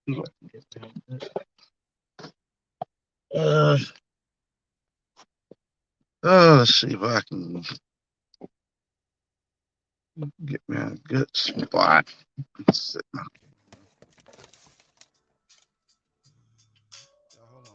Uh, let's see if I can get me a good spot. Sit my- Hold on.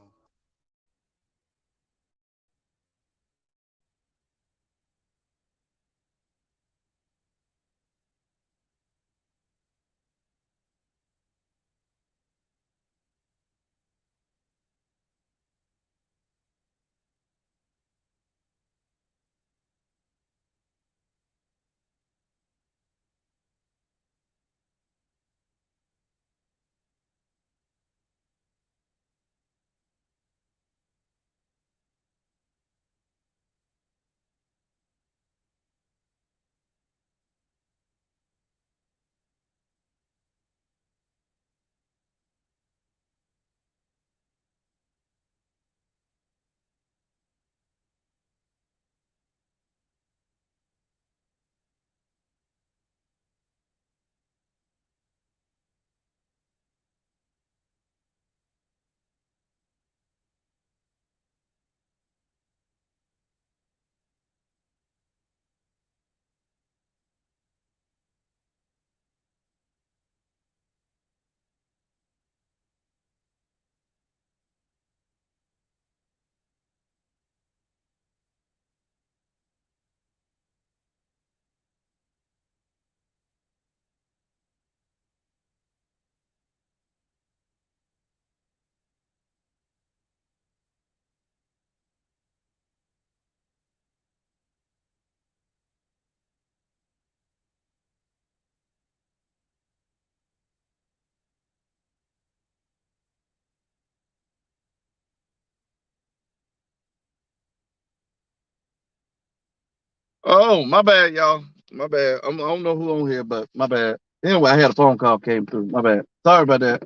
Oh, my bad, y'all. My bad. I don't know who on here, but my bad. Anyway, I had a phone call came through. My bad. Sorry about that.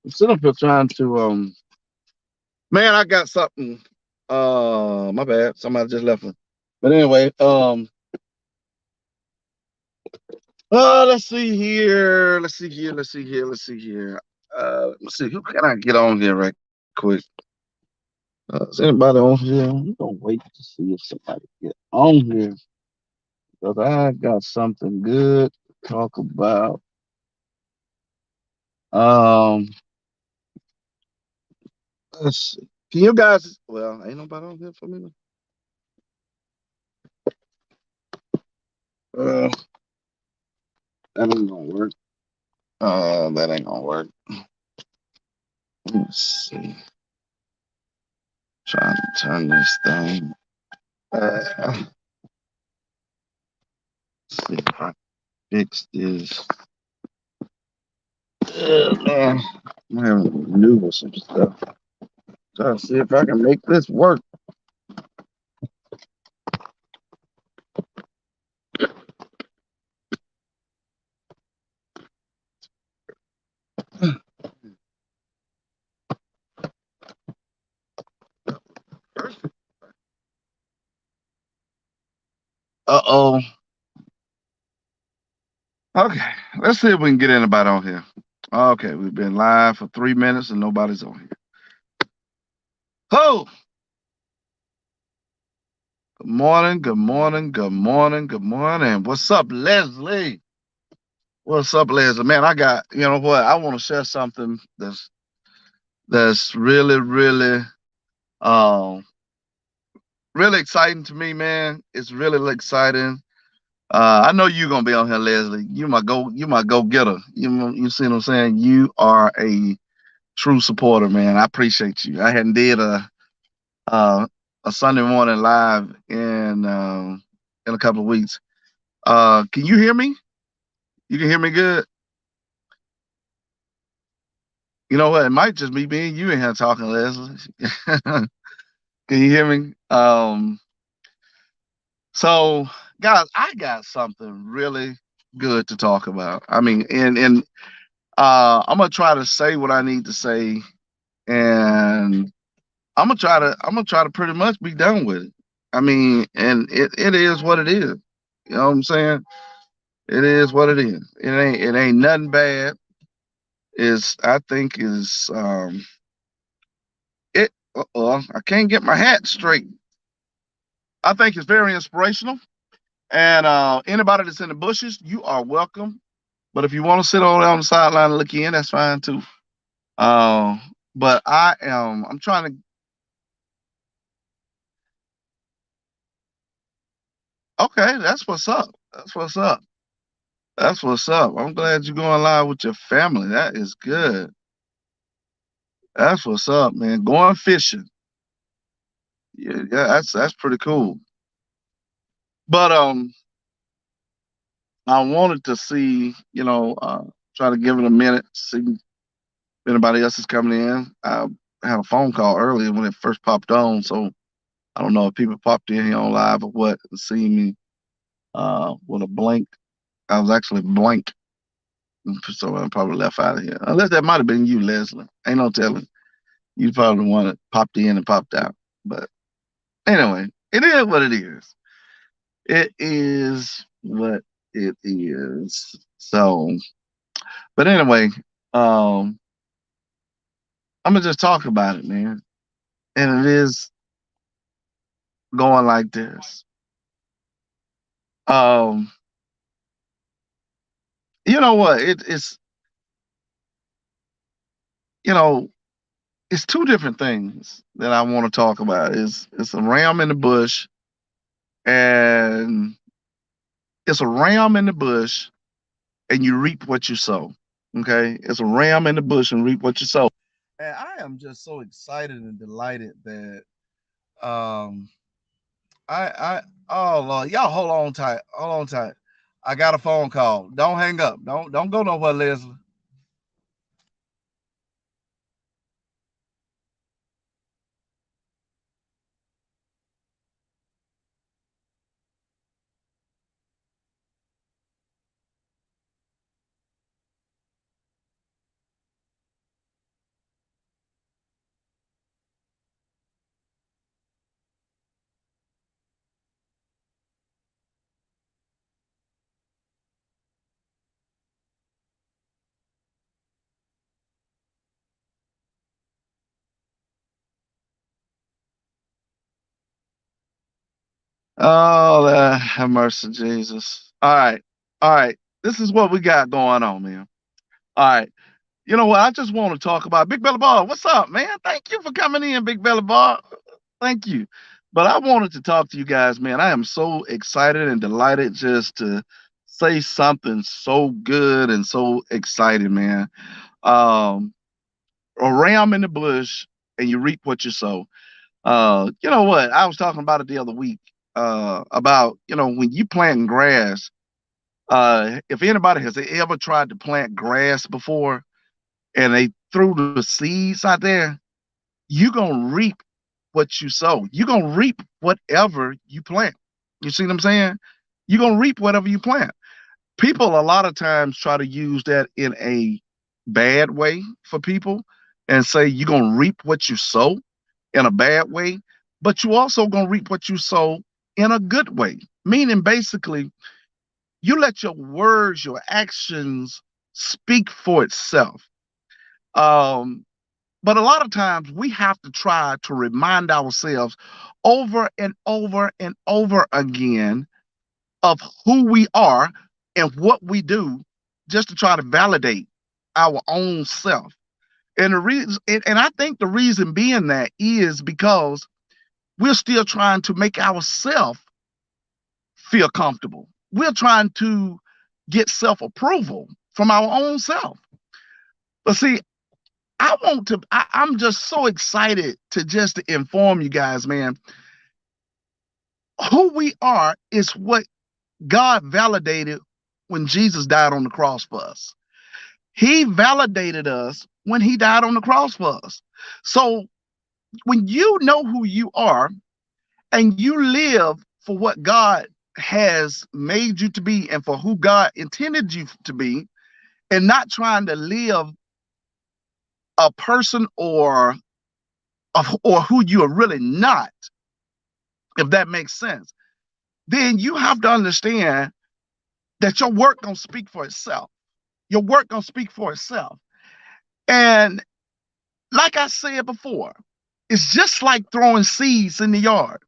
I'm sitting up here trying to man, I got something. My bad. Somebody just left me. But anyway, let's see here. Let's see here. Let's see here. Let's see here. Let's see. Who can I get on here right quick? Is anybody on here? I'm gonna wait to see if somebody get on here because I got something good to talk about. Um, let's see. Can you guys? Well, ain't nobody on here for me. Uh, that ain't gonna work. That ain't gonna work. Let's see. Trying to turn this thing. Let's see if I fix this. Man, I'm having to maneuver some stuff. Trying to see if I can make this work. Uh-oh. Okay, let's see if we can get anybody on here. Okay, we've been live for 3 minutes and nobody's on here. Oh, good morning, good morning, good morning, good morning. What's up, Leslie? What's up, Leslie? Man, I got, you know what? I want to share something that's really, really, um, really exciting to me, man. It's really exciting. I know you're gonna be on here, Leslie. You my go getter. You see what I'm saying? You are a true supporter, man. I appreciate you. I hadn't did uh, a Sunday morning live in a couple of weeks. Can you hear me? You can hear me good. You know what? It might just be me and you in here talking, Leslie. Can you hear me? So guys, I got something really good to talk about. I mean, and I'm gonna try to say what I need to say, and I'm gonna try to pretty much be done with it. I mean, and it is what it is. You know what I'm saying? It is what it is. It ain't nothing bad. I think is it. I can't get my hat straight. I think it's very inspirational. And anybody that's in the bushes, you are welcome. But if you want to sit on the sideline and look in, that's fine too. Uh, but I'm trying to. Okay, that's what's up. That's what's up. That's what's up. I'm glad you're going live with your family. That is good. That's what's up, man. Going fishing. Yeah, yeah, that's pretty cool. But I wanted to see, try to give it a minute, see if anybody else is coming in. I had a phone call earlier when it first popped on, so I don't know if people popped in here on live or what and see me with a blank. I was actually blank, so I probably left out of here. Unless that might have been you, Leslie. Ain't no telling. You probably the one that popped in and popped out. But anyway, it is what it is. It is what it is. So, but anyway, um, I'm gonna just talk about it, man. And it is going like this. Um, you know what? You know, it's two different things that I want to talk about. It's a ram in the bush, and it's a ram in the bush, and you reap what you sow. Okay, it's a ram in the bush and reap what you sow. And I am just so excited and delighted that um I oh Lord, y'all hold on tight. Hold on tight. I got a phone call. Don't hang up. Don't go nowhere, Leslie. Oh, have mercy, Jesus. All right. All right. This is what we got going on, man. All right. You know what? I just want to talk about Big Belly Ball. What's up, man? Thank you for coming in, Big Belly Ball. Thank you. But I wanted to talk to you guys, man. I am so excited and delighted just to say something so good and so excited, man. Um, a ram in the bush and you reap what you sow. You know what? I was talking about it the other week. About when you planting grass. If anybody has ever tried to plant grass before and they threw the seeds out there, you're gonna reap what you sow. You're gonna reap whatever you plant. You see what I'm saying? You're gonna reap whatever you plant. People a lot of times try to use that in a bad way for people and say you're gonna reap what you sow in a bad way, but you also gonna reap what you sow in a good way. Meaning basically, you let your words, your actions speak for itself. Um, but a lot of times we have to try to remind ourselves over and over and over again of who we are and what we do just to try to validate our own self. And the reason, and I think the reason being that is because we're still trying to make ourselves feel comfortable. We're trying to get self approval from our own self. But see, I'm just so excited to just inform you guys, man. Who we are is what God validated when Jesus died on the cross for us. He validated us when he died on the cross for us. So when you know who you are and you live for what God has made you to be and for who God intended you to be, and not trying to live a person or who you are really not, if that makes sense, then you have to understand that your work gonna speak for itself. Your work gonna speak for itself. And like I said before, it's just like throwing seeds in the yard.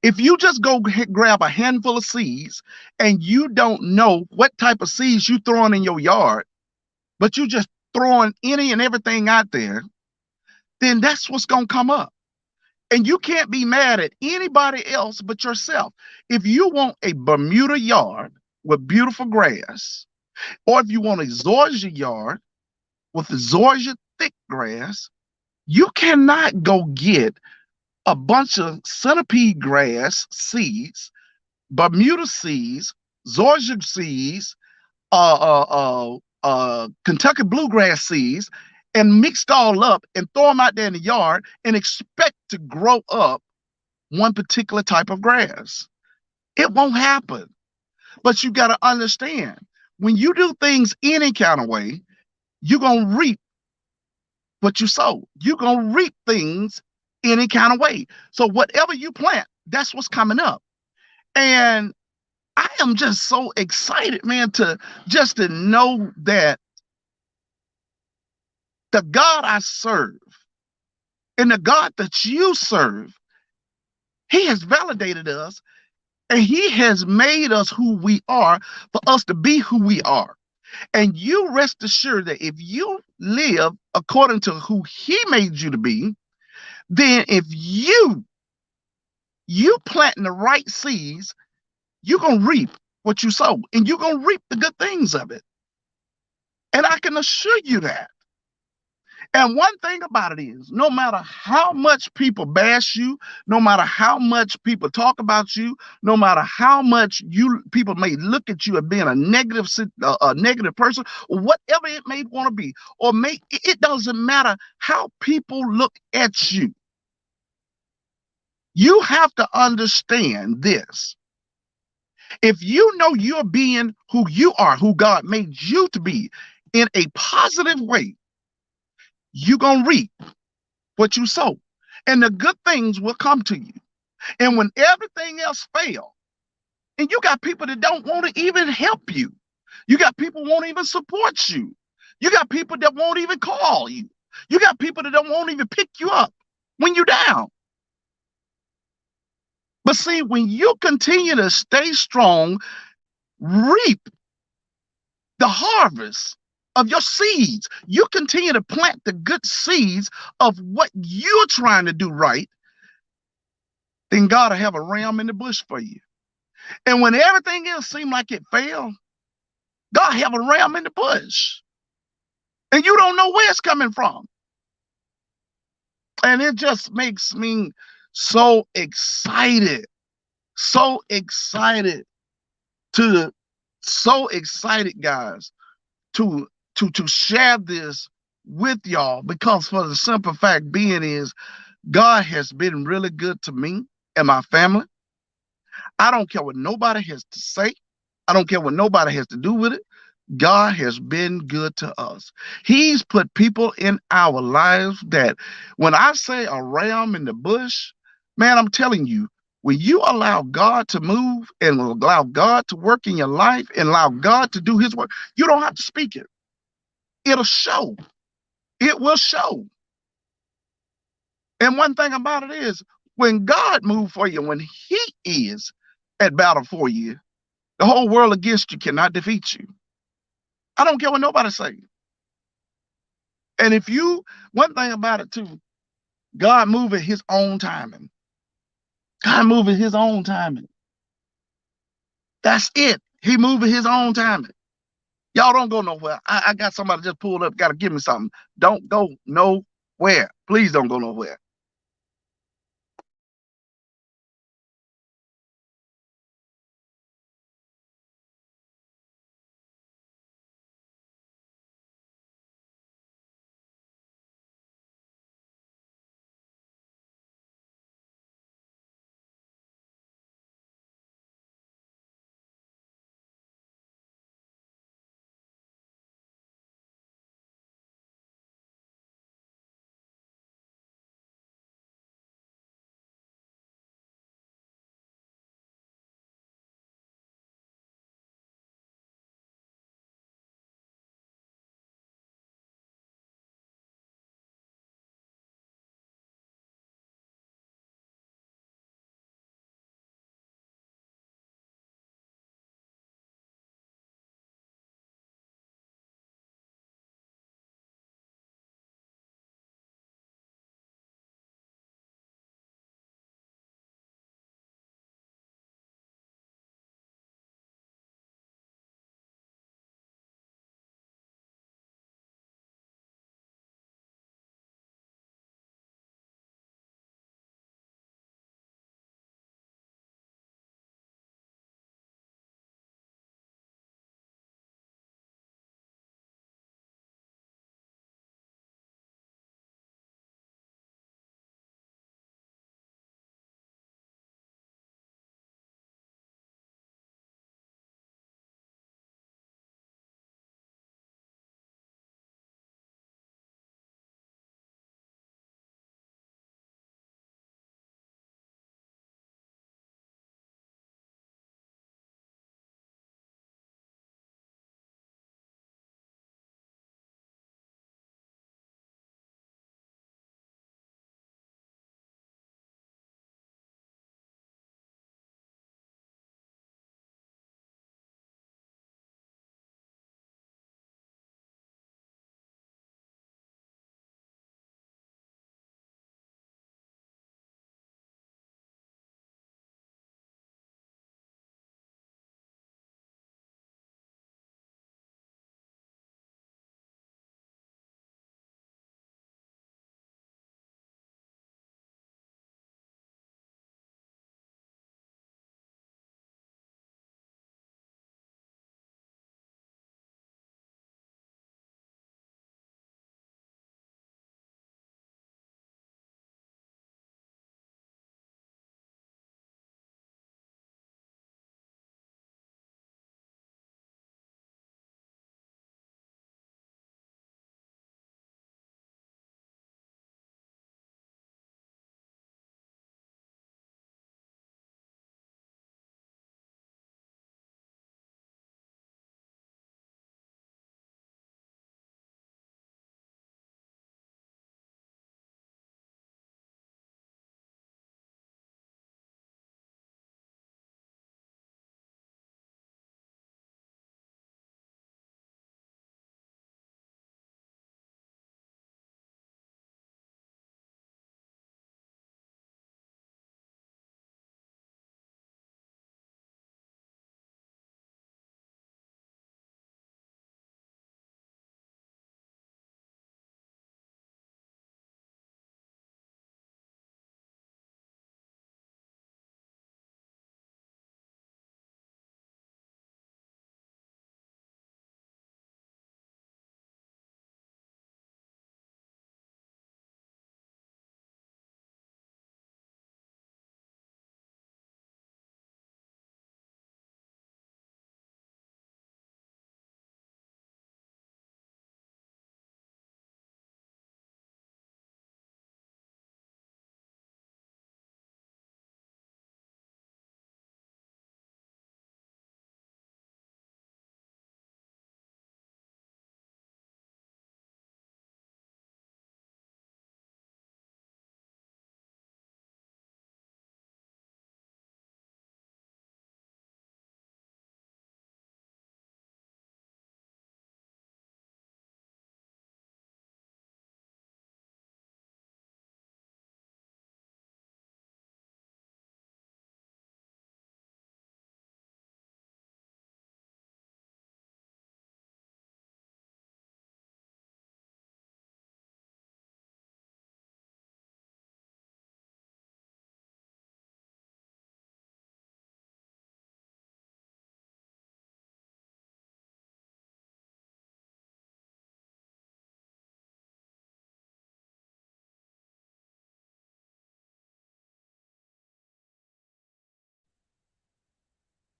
If you just go grab a handful of seeds and you don't know what type of seeds you throwing in your yard, but you just throwing any and everything out there, then that's what's going to come up. And you can't be mad at anybody else but yourself. If you want a Bermuda yard with beautiful grass, or if you want a Georgia yard with a Georgia thick grass, you cannot go get a bunch of centipede grass seeds, Bermuda seeds, Georgia seeds, Kentucky bluegrass seeds, and mixed all up and throw them out there in the yard and expect to grow up one particular type of grass. It won't happen. But you got to understand, when you do things any kind of way, you're going to reap what you sow. You're going to reap things any kind of way. So whatever you plant, that's what's coming up. And I am just so excited, man, to know that the God I serve and the God that you serve, he has validated us and he has made us who we are for us to be who we are. And you rest assured that if you live according to who he made you to be, then if you planting the right seeds, you're going to reap what you sow and you're going to reap the good things of it. And I can assure you that. And one thing about it is, no matter how much people bash you, no matter how much people talk about you, no matter how much people may look at you as being a negative person, or whatever it may want to be, or it doesn't matter how people look at you. You have to understand this. If you know you're being who you are, who God made you to be, in a positive way, you're going to reap what you sow. And the good things will come to you. And when everything else fails, and you got people that don't want to even help you, you got people who won't even support you, you got people that won't even call you, you got people that don't won't even pick you up when you're down. But see, when you continue to stay strong, reap the harvest of your seeds, you continue to plant the good seeds of what you're trying to do right, then God will have a ram in the bush for you. And when everything else seemed like it failed, God have a ram in the bush. And you don't know where it's coming from. And it just makes me so excited, so excited to, so excited, guys, to share this with y'all, because for the simple fact being is God has been really good to me and my family. I don't care what nobody has to say. I don't care what nobody has to do with it. God has been good to us. He's put people in our lives that, when I say a ram in the bush, man, I'm telling you, when you allow God to move and allow God to work in your life and allow God to do his work, you don't have to speak it. It'll show. It will show. And one thing about it is, when God moves for you, when he is at battle for you, the whole world against you cannot defeat you. I don't care what nobody says. And one thing about it too, God move at his own timing. God move at his own timing. That's it. He move at his own timing. Y'all don't go nowhere. I got somebody just pulled up, got to give me something. Don't go nowhere. Please don't go nowhere.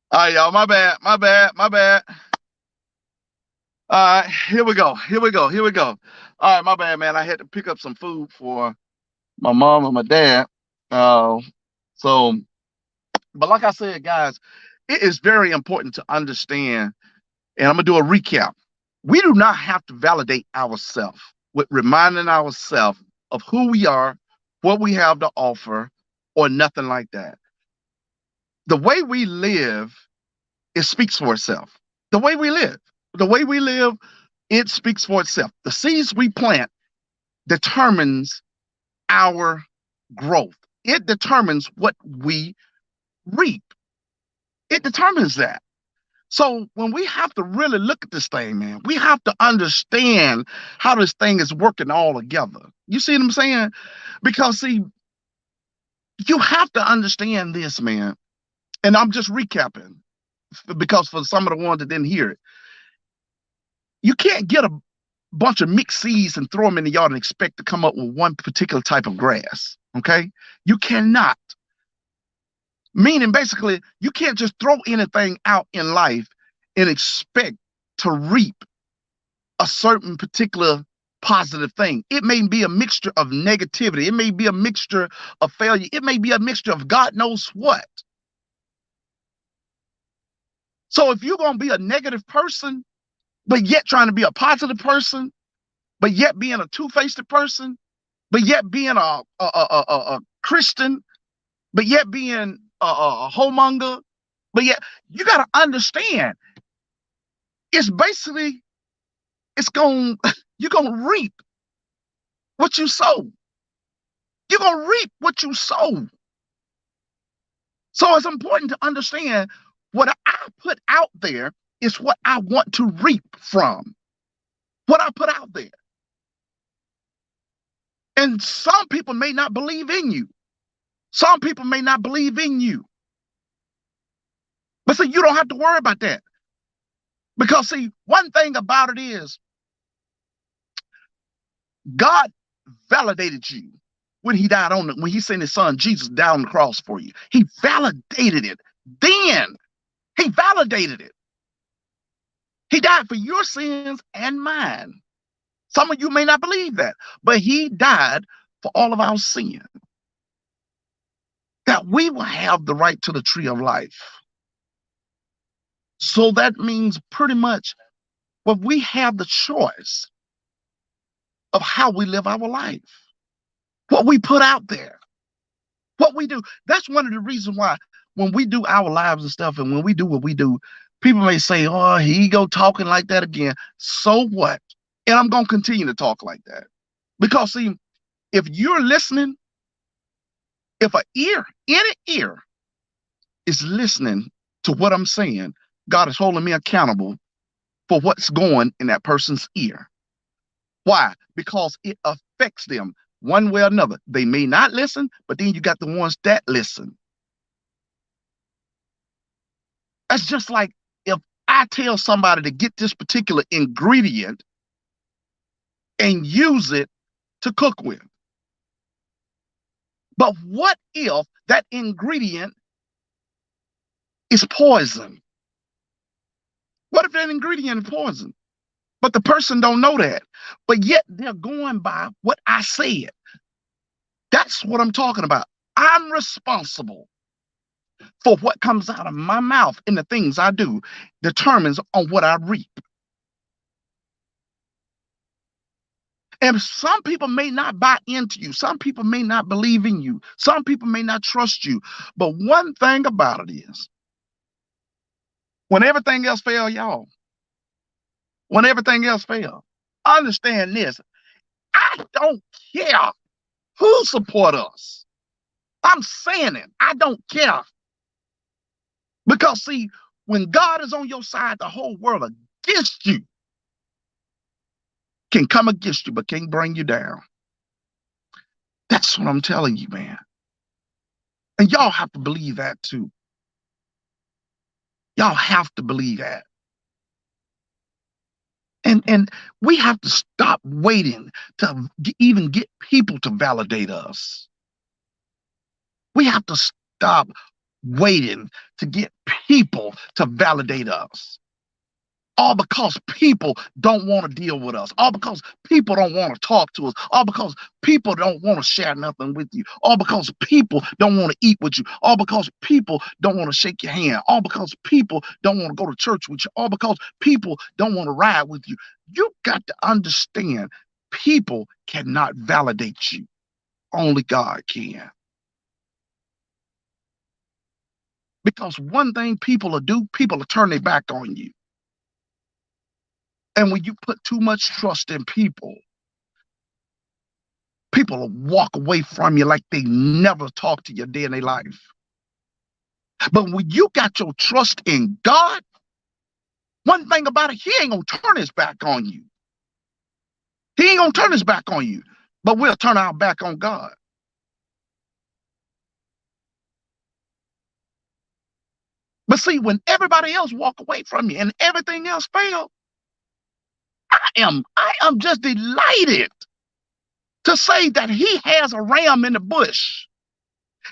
All right, y'all. My bad. My bad. My bad. All right, here we go. Here we go. Here we go. All right, my bad, man. I had to pick up some food for my mom and my dad. Uh, so, but like I said, guys, it is very important to understand, and I'm gonna do a recap. We do not have to validate ourselves with reminding ourselves of who we are, what we have to offer, or nothing like that. The way we live, it speaks for itself. The way we live, the way we live, it speaks for itself. The seeds we plant determines our growth. It determines what we reap. It determines that. So when we have to really look at this thing, man, we have to understand how this thing is working all together. You see what I'm saying? Because see, you have to understand this, man. And I'm just recapping because for some of the ones that didn't hear it, you can't get a bunch of mixed seeds and throw them in the yard and expect to come up with one particular type of grass. Okay? You cannot. Meaning, basically, you can't just throw anything out in life and expect to reap a certain particular positive thing. It may be a mixture of negativity. It may be a mixture of failure. It may be a mixture of God knows what. So if you're going to be a negative person, but yet trying to be a positive person, but yet being a two-faced person, but yet being a Christian, but yet being a homemonger, but yet you got to understand it's basically you're gonna reap what you sow. You're gonna reap what you sow. So it's important to understand what I put out there is what I want to reap from. What I put out there. And some people may not believe in you. Some people may not believe in you. But see, you don't have to worry about that. Because see, one thing about it is God validated you when he died when he sent his son Jesus down the cross for you. He validated it. Then he validated it. He died for your sins and mine. Some of you may not believe that, but he died for all of our sin. That we will have the right to the tree of life. So that means pretty much well, we have the choice of how we live our life, what we put out there, what we do. That's one of the reasons why when we do our lives and stuff, and when we do what we do, people may say, oh, he go talking like that again. So what? And I'm going to continue to talk like that. Because see, if you're listening, if any ear is listening to what I'm saying, God is holding me accountable for what's going in that person's ear. Why? Because it affects them one way or another. They may not listen, but then you got the ones that listen. That's just like if I tell somebody to get this particular ingredient and use it to cook with. But what if that ingredient is poison? What if that ingredient is poison? But the person don't know that. But yet they're going by what I said. That's what I'm talking about. I'm responsible for what comes out of my mouth, and the things I do determines on what I reap. And some people may not buy into you. Some people may not believe in you. Some people may not trust you. But one thing about it is, when everything else fails, y'all, when everything else fails, understand this. I don't care who support us. I'm saying it. I don't care. Because see, when God is on your side, the whole world against you can come against you, but can't bring you down. That's what I'm telling you, man. And y'all have to believe that too. Y'all have to believe that. And we have to stop waiting to even get people to validate us. We have to stop waiting to get people to validate us. All because people don't want to deal with us. All because people don't want to talk to us. All because people don't want to share nothing with you. All because people don't want to eat with you. All because people don't want to shake your hand. All because people don't want to go to church with you. All because people don't want to ride with you. You got to understand, people cannot validate you. Only God can. Because one thing people will do, people will turn their back on you. And when you put too much trust in people, people will walk away from you like they never talked to you a day in their life. But when you got your trust in God, one thing about it, he ain't gonna turn his back on you. He ain't gonna turn his back on you, but we'll turn our back on God. But see, when everybody else walk away from you and everything else fails, I am just delighted to say that he has a ram in the bush.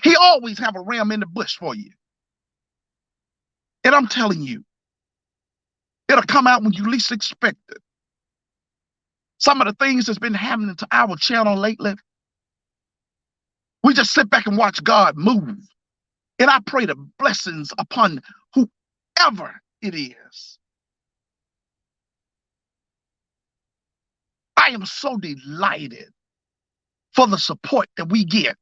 He always have a ram in the bush for you. And I'm telling you, it'll come out when you least expect it. Some of the things that's been happening to our channel lately, we just sit back and watch God move. And I pray the blessings upon whoever it is. I am so delighted for the support that we get.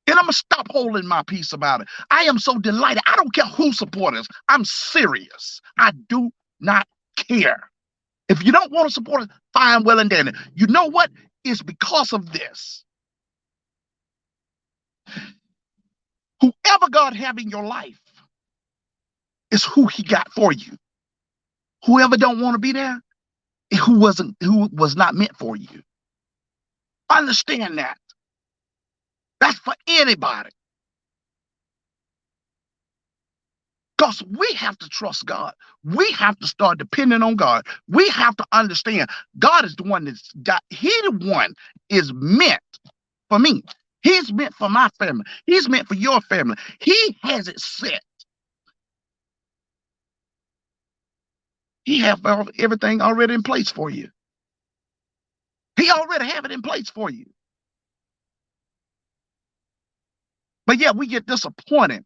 And I'm going to stop holding my peace about it. I am so delighted. I don't care who supports us. I'm serious. I do not care. If you don't want to support us, fine, well, and dandy. You know what? It's because of this. Whoever God have in your life is who he got for you. Whoever don't want to be there, who was not meant for you. Understand that. That's for anybody. Because we have to trust God. We have to start depending on God. We have to understand God is the one that's got, he the one is meant for me. He's meant for my family. He's meant for your family. He has it set. He have everything already in place for you. He already have it in place for you. But yeah, we get disappointed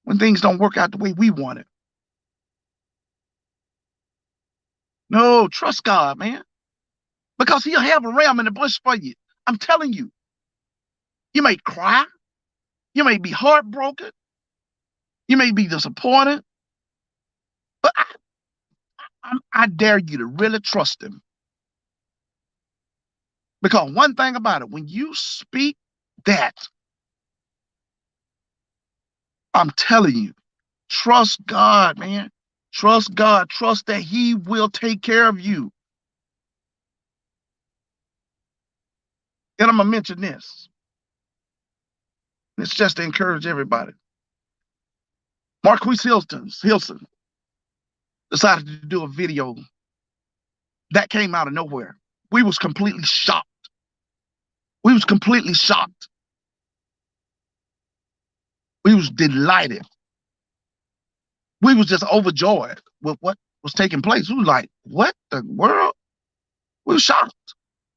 when things don't work out the way we want it. No, trust God, man. Because he'll have a ram in the bush for you. I'm telling you. You may cry. You may be heartbroken. You may be disappointed. But I dare you to really trust him. Because one thing about it, when you speak that, I'm telling you, trust God, man. Trust God. Trust that he will take care of you. And I'm going to mention this. It's just to encourage everybody. Marquise Hilton decided to do a video that came out of nowhere. We was completely shocked. We was completely shocked. We was delighted. We was just overjoyed with what was taking place. We was like, what the world? We was shocked.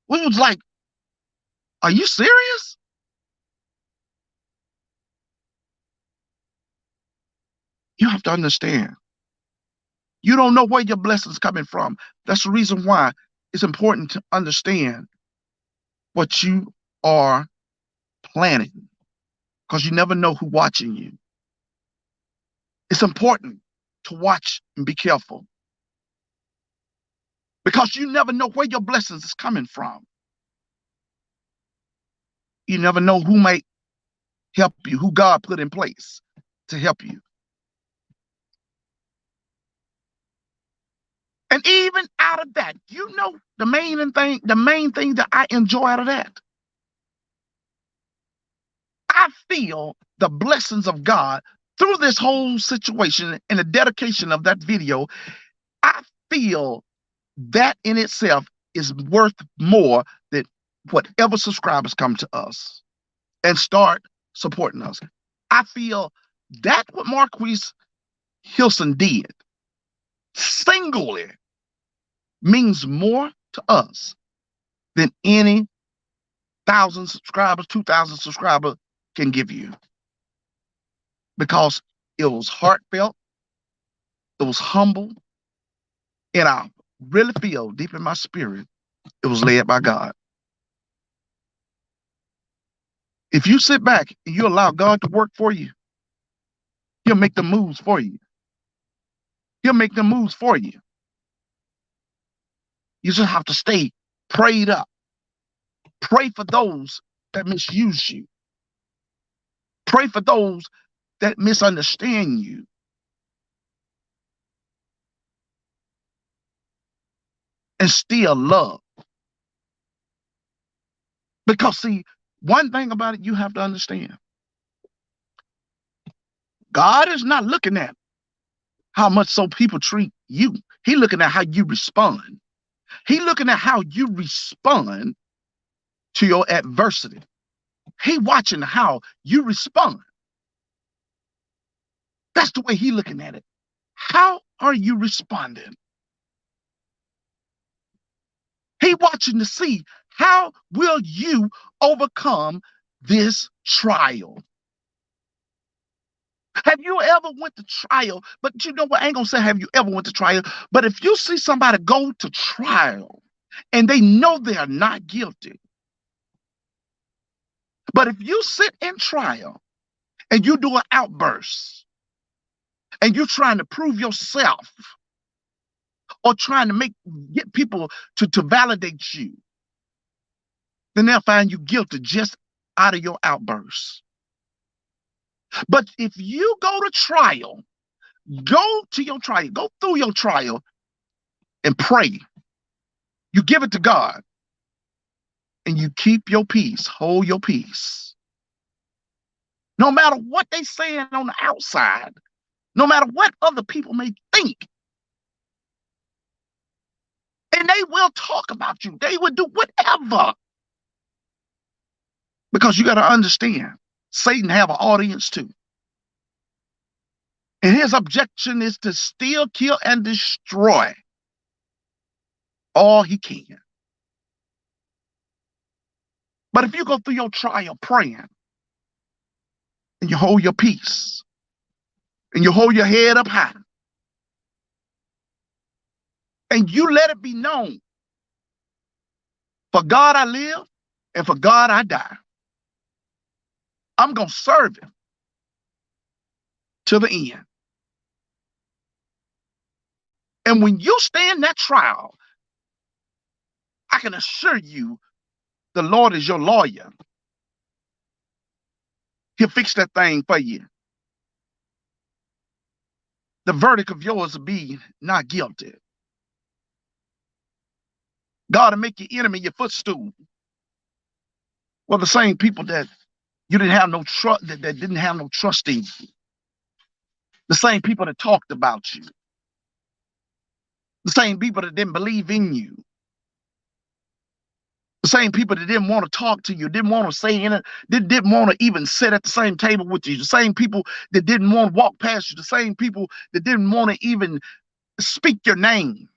We was like, are you serious? You have to understand. You don't know where your blessings coming from. That's the reason why it's important to understand what you are planning, because you never know who's watching you. It's important to watch and be careful, because you never know where your blessings is coming from. You never know who might help you, who God put in place to help you. And even out of that, you know, the main thing that I enjoy out of that, I feel the blessings of God through this whole situation and the dedication of that video. I feel that in itself is worth more than whatever subscribers come to us and start supporting us. I feel That's what Marquise Hilson did. Singly means more to us than any 1,000 subscribers, 2,000 subscribers can give you. Because it was heartfelt, it was humble, and I really feel deep in my spirit it was led by God. If you sit back and you allow God to work for you, He'll make the moves for you. He'll make the moves for you. You just have to stay prayed up. Pray for those that misuse you. Pray for those that misunderstand you. And still love. Because see, one thing about it you have to understand. God is not looking at how much so people treat you. He's looking at how you respond. He's looking at how you respond to your adversity. He's watching how you respond. That's the way he's looking at it. How are you responding? He's watching to see how will you overcome this trial. Have you ever went to trial? But you know what? I ain't gonna say have you ever went to trial. But if you see somebody go to trial and they know they are not guilty, but if you sit in trial and you do an outburst and you're trying to prove yourself or trying to get people to validate you, then they'll find you guilty just out of your outburst. But if you go to trial, go to your trial, go through your trial and pray. You give it to God and you keep your peace, hold your peace. No matter what they saying on the outside, no matter what other people may think, and they will talk about you, they will do whatever. Because you got to understand, Satan have an audience too. And his objection is to steal, kill, and destroy all he can. But if you go through your trial praying, and you hold your peace, and you hold your head up high, and you let it be known, for God I live, and for God I die. I'm going to serve him to the end. And when you stand that trial, I can assure you the Lord is your lawyer. He'll fix that thing for you. The verdict of yours will be not guilty. God will make your enemy your footstool. Well, the same people that you didn't have no trust, that didn't have no trust in you. The same people that talked about you. The same people that didn't believe in you. The same people that didn't want to talk to you, didn't want to say anything, didn't want to even sit at the same table with you. The same people that didn't want to walk past you. The same people that didn't want to even speak your name.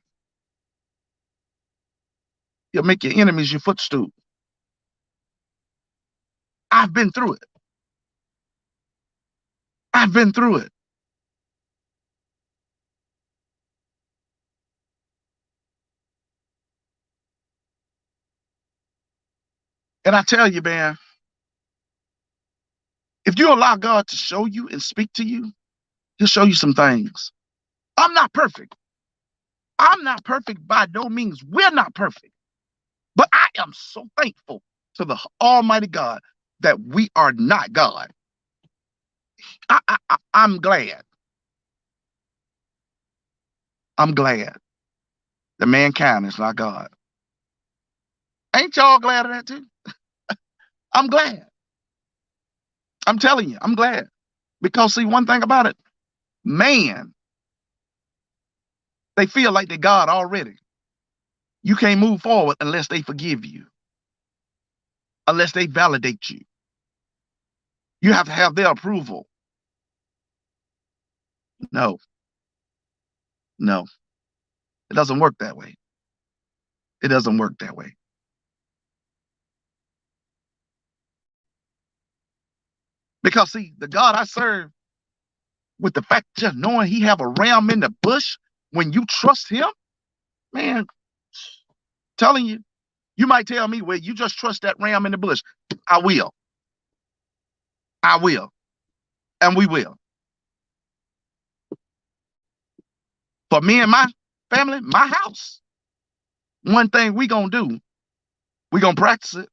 You'll make your enemies your footstool. I've been through it. I've been through it. And I tell you, man, if you allow God to show you and speak to you, he'll show you some things. I'm not perfect. I'm not perfect by no means. We're not perfect. But I am so thankful to the Almighty God that we are not God. I'm glad. I'm glad that mankind is not God. Ain't y'all glad of that too? I'm glad. I'm telling you, I'm glad. Because see, one thing about it, man, they feel like they're God already. You can't move forward unless they forgive you, unless they validate you. You have to have their approval. No, no, it doesn't work that way. It doesn't work that way. Because see, the God I serve, with the fact just knowing he have a ram in the bush, when you trust him, man, telling you, you might tell me, well, you just trust that ram in the bush. I will. I will. And we will. For me and my family, my house, one thing we gonna do, we gonna practice it.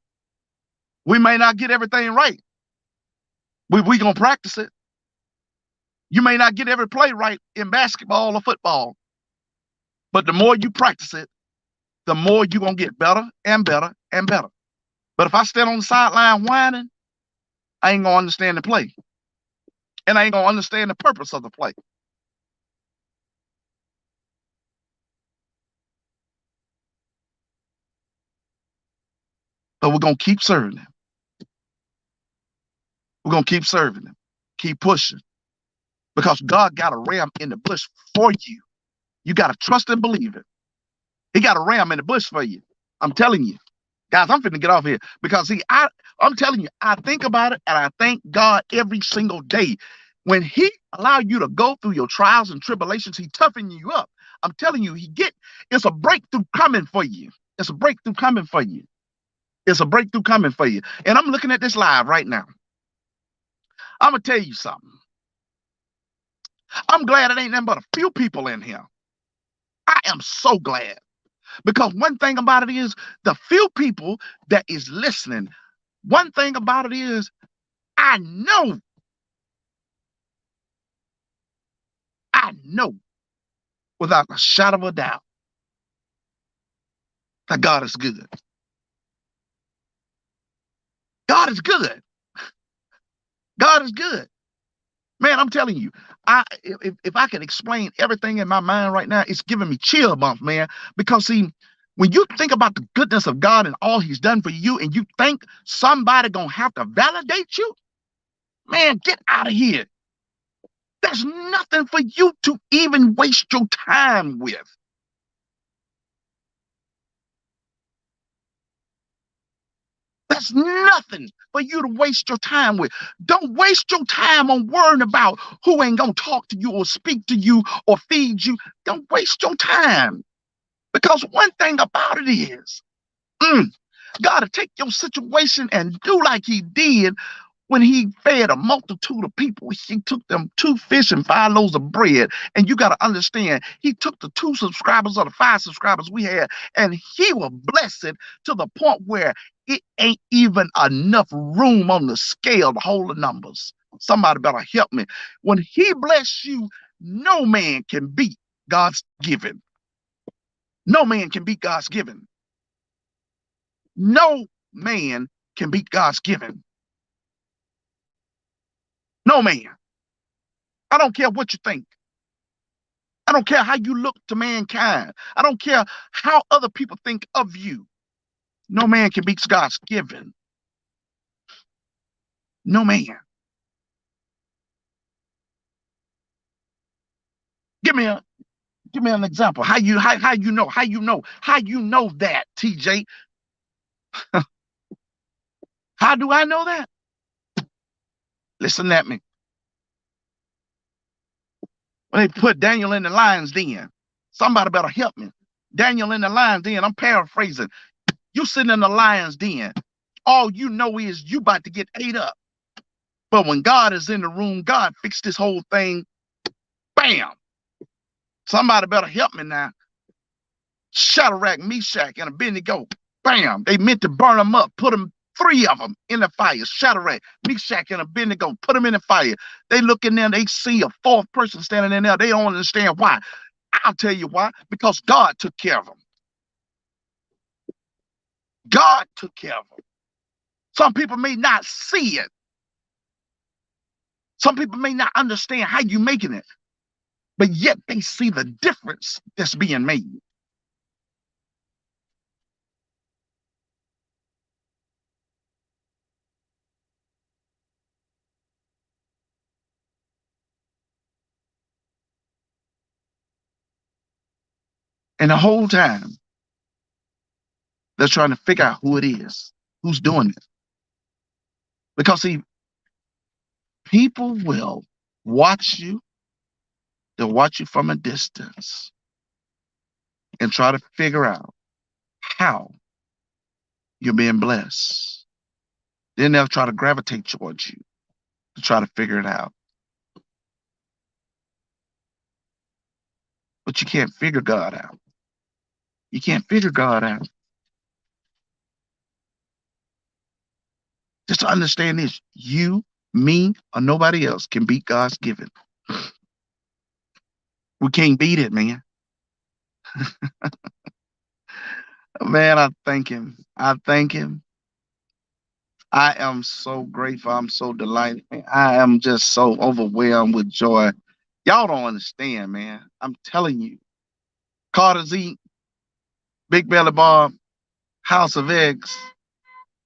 We may not get everything right. We gonna practice it. You may not get every play right in basketball or football, but the more you practice it, the more you're gonna get better and better and better. But if I stand on the sideline whining, I ain't gonna understand the play. And I ain't gonna understand the purpose of the play. But we're gonna keep serving him. We're gonna keep serving him. Keep pushing. Because God got a ram in the bush for you. You gotta trust and believe it. He got a ram in the bush for you. I'm telling you. Guys, I'm finna get off here. Because see, I'm telling you, I think about it and I thank God every single day. When he allow you to go through your trials and tribulations, he toughen you up. I'm telling you, it's a breakthrough coming for you. It's a breakthrough coming for you. It's a breakthrough coming for you. And I'm looking at this live right now. I'm gonna tell you something. I'm glad it ain't nothing but a few people in here. I am so glad. Because one thing about it is the few people that is listening, one thing about it is I know, I know without a shadow of a doubt that God is good. God is good. God is good. Man, I'm telling you, if I can explain everything in my mind right now, it's giving me chill bumps, man. Because see, when you think about the goodness of God and all he's done for you, and you think somebody gonna have to validate you, man, get out of here. There's nothing for you to even waste your time with. That's nothing for you to waste your time with. Don't waste your time on worrying about who ain't gonna talk to you or speak to you or feed you. Don't waste your time. Because one thing about it is, God to take your situation and do like he did when he fed a multitude of people. He took them 2 fish and 5 loaves of bread. And you got to understand, he took the 2 subscribers or the 5 subscribers we had, and he will bless it to the point where it ain't even enough room on the scale to hold the numbers. Somebody better help me. When he bless you, no man can beat God's giving. No man can beat God's giving. No man can beat God's giving. No man. I don't care what you think. I don't care how you look to mankind. I don't care how other people think of you. No man can beat God's giving. No man. Give me a give me an example. How you know that, TJ? How do I know that? Listen at me. When they put Daniel in the lion's den, somebody better help me. Daniel in the lion's den, I'm paraphrasing. You sitting in the lion's den. All you know is you about to get ate up. But when God is in the room, God fixed this whole thing. Bam. Somebody better help me now. Shadrach, Meshach, and Abednego. Bam. They meant to burn them up. Put them, 3 of them in the fire. Shadrach, Meshach, and Abednego. Put them in the fire. They look in there. They see a 4th person standing in there. They don't understand why. I'll tell you why. Because God took care of them. God took care of them. Some people may not see it. Some people may not understand how you making it, but yet they see the difference that's being made. And the whole time, they're trying to figure out who it is, who's doing it. Because, see, people will watch you, they'll watch you from a distance and try to figure out how you're being blessed. Then they'll try to gravitate towards you to try to figure it out. But you can't figure God out. You can't figure God out. Just to understand this, you, me, or nobody else can beat God's given. We can't beat it, man. Man, I thank him. I thank him. I am so grateful. I'm so delighted. Man. I am just so overwhelmed with joy. Y'all don't understand, man. I'm telling you. Carter Z, Big Belly Bob, House of X,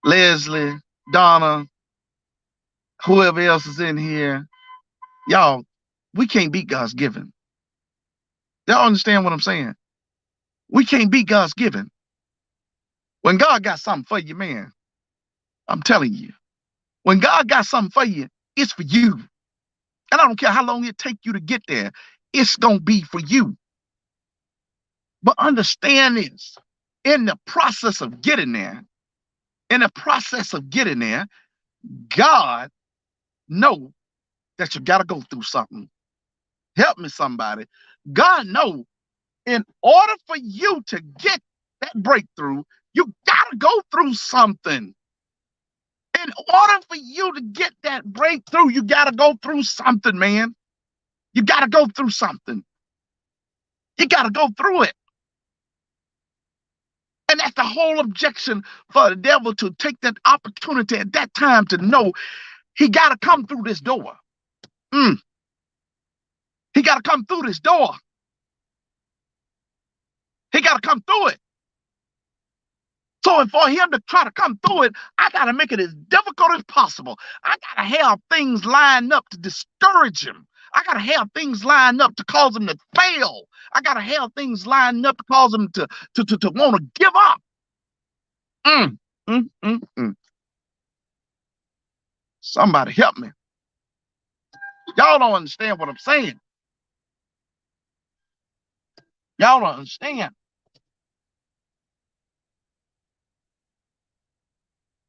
Leslie, Donna, whoever else is in here. Y'all, we can't beat God's given. Y'all understand what I'm saying? We can't beat God's given. When God got something for you, man, I'm telling you. When God got something for you, it's for you. And I don't care how long it take you to get there. It's going to be for you. But understand this. In the process of getting there, God know that you got to go through something. Help me, somebody. God know in order for you to get that breakthrough, you got to go through something. In order for you to get that breakthrough, you got to go through something, man. You got to go through something. You got to go through it. And that's the whole objection for the devil to take that opportunity at that time to know he got to come through this door. He got to come through this door. He got to come through it. So for him to try to come through it, I got to make it as difficult as possible. I got to have things lined up to discourage him. I got to have things lined up to cause him to fail. I got to have things lined up to cause him to want to give up. Somebody help me. Y'all don't understand what I'm saying. Y'all don't understand.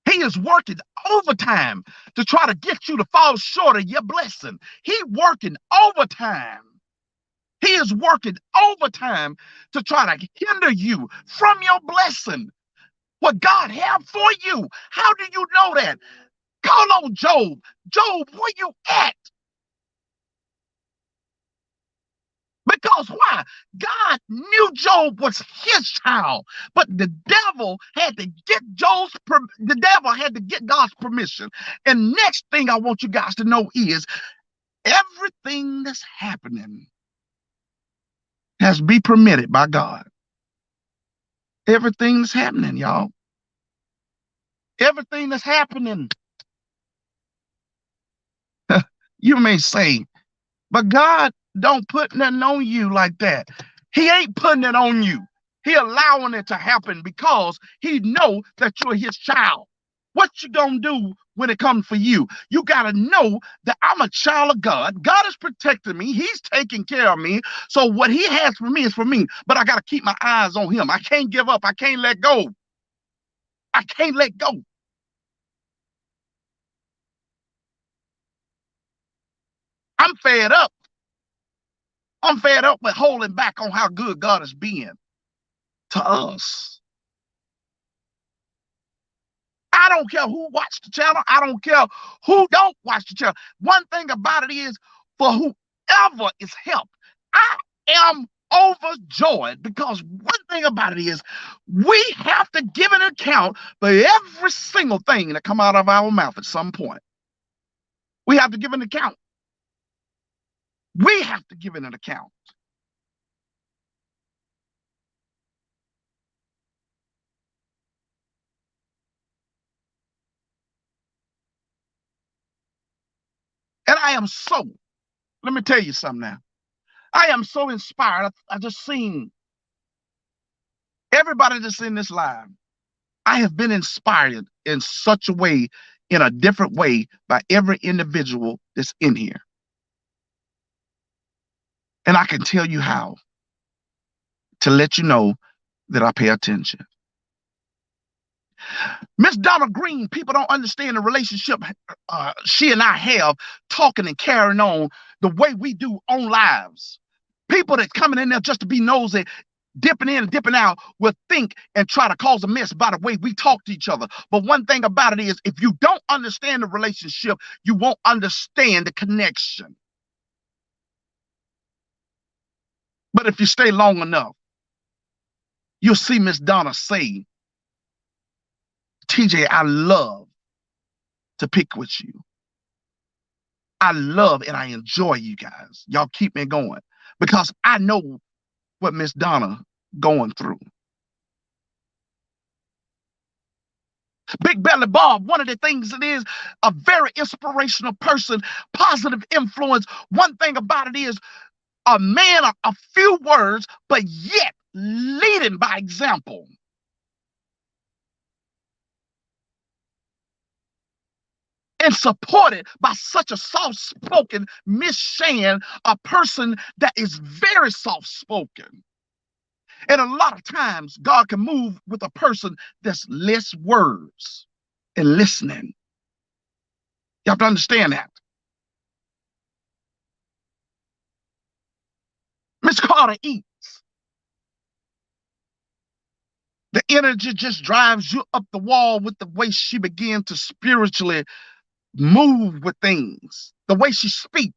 He is working overtime to try to get you to fall short of your blessing. He working overtime. He is working overtime to try to hinder you from your blessing. What God have for you. How do you know that? Call on Job. Job, where you at? Because why? God knew Job was his child, but the devil had to get God's permission. And next thing I want you guys to know is everything that's happening has to be permitted by God. Everything that's happening, y'all. Everything that's happening. You may say, but God don't put nothing on you like that. He ain't putting it on you. He allowing it to happen because he know that you're his child. What you gonna do when it comes for you? You gotta know that I'm a child of God. God is protecting me. He's taking care of me. So what he has for me is for me. But I gotta keep my eyes on him. I can't give up. I can't let go. I can't let go. I'm fed up. I'm fed up with holding back on how good God has been to us. I don't care who watched the channel. I don't care who don't watch the channel. One thing about it is, for whoever is helped, I am overjoyed, because one thing about it is we have to give an account for every single thing that come out of our mouth at some point. We have to give an account. We have to give it an account. And let me tell you something now. I am so inspired. I just seen Everybody that's in this live, I have been inspired in such a way, in a different way, by every individual that's in here. And I can tell you how to let you know that I pay attention. Miss Donna Green, people don't understand the relationship she and I have, talking and carrying on the way we do on lives. People that coming in there just to be nosy, dipping in and dipping out, will think and try to cause a mess by the way we talk to each other. But one thing about it is, if you don't understand the relationship, you won't understand the connection. But if you stay long enough, you'll see Miss Donna say, TJ, I love to pick with you. I love and I enjoy you guys. Y'all keep me going because I know what Miss Donna going through. Big Belly Bob, one of the things it is, a very inspirational person, positive influence. One thing about it is a man of a few words, but yet leading by example. And supported by such a soft-spoken Miss Shan, a person that is very soft-spoken. And a lot of times, God can move with a person that's less words and listening. You have to understand that. Miss Carter eats. The energy just drives you up the wall with the way she began to spiritually move with things, the way she speaks,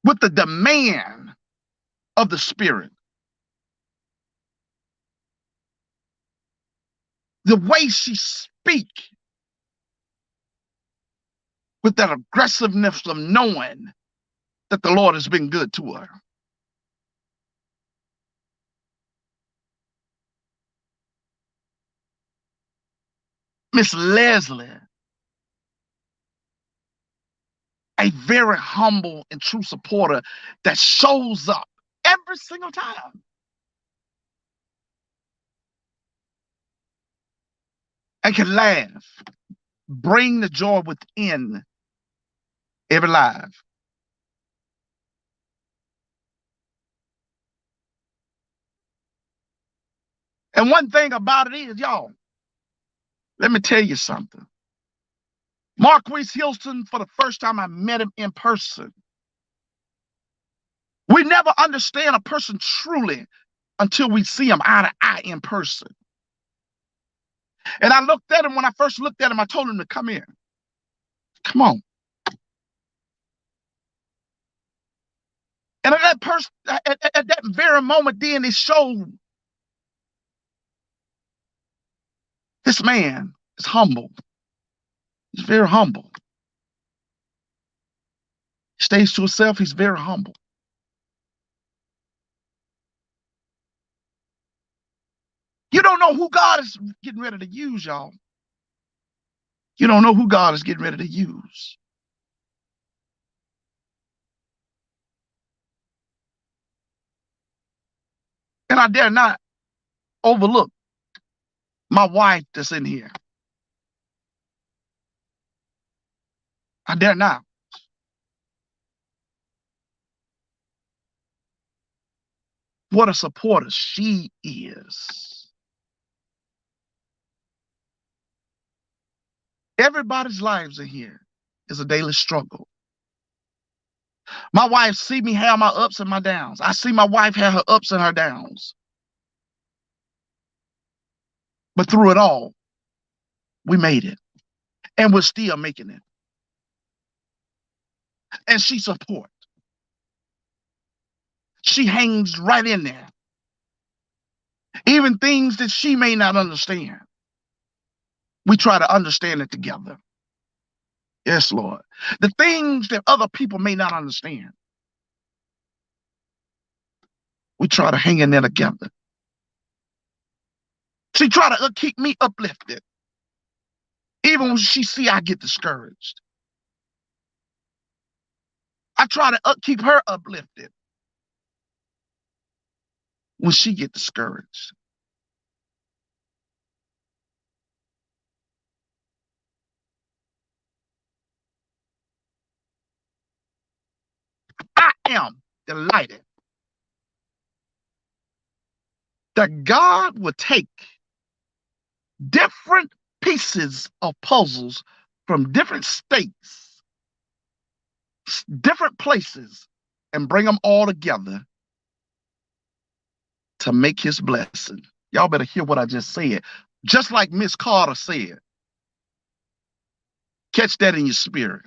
with the demand of the spirit, the way she speaks, with that aggressiveness of knowing that the Lord has been good to her. Miss Leslie, a very humble and true supporter that shows up every single time. And can laugh, bring the joy within every life. And one thing about it is, y'all, let me tell you something. Marquise Hilton, for the first time I met him in person. We never understand a person truly until we see him eye to eye in person. And I looked at him, when I first looked at him, I told him to come in. Come on. And at that very moment, then it showed this man is humble. He's very humble. He stays to himself. He's very humble. You don't know who God is getting ready to use, y'all. You don't know who God is getting ready to use. And I dare not overlook my wife that's in here. I dare not. What a supporter she is. Everybody's lives in here is a daily struggle. My wife see me have my ups and my downs. I see my wife have her ups and her downs. But through it all, we made it. And we're still making it. And she supports. She hangs right in there. Even things that she may not understand, we try to understand it together. Yes, Lord. The things that other people may not understand, we try to hang in there together. She try to keep me uplifted. Even when she see I get discouraged. I try to keep her uplifted. when she get discouraged. I am delighted that God will take different pieces of puzzles from different states, different places, and bring them all together to make his blessing. Y'all better hear what I just said. Just like Miss Carter said, catch that in your spirit.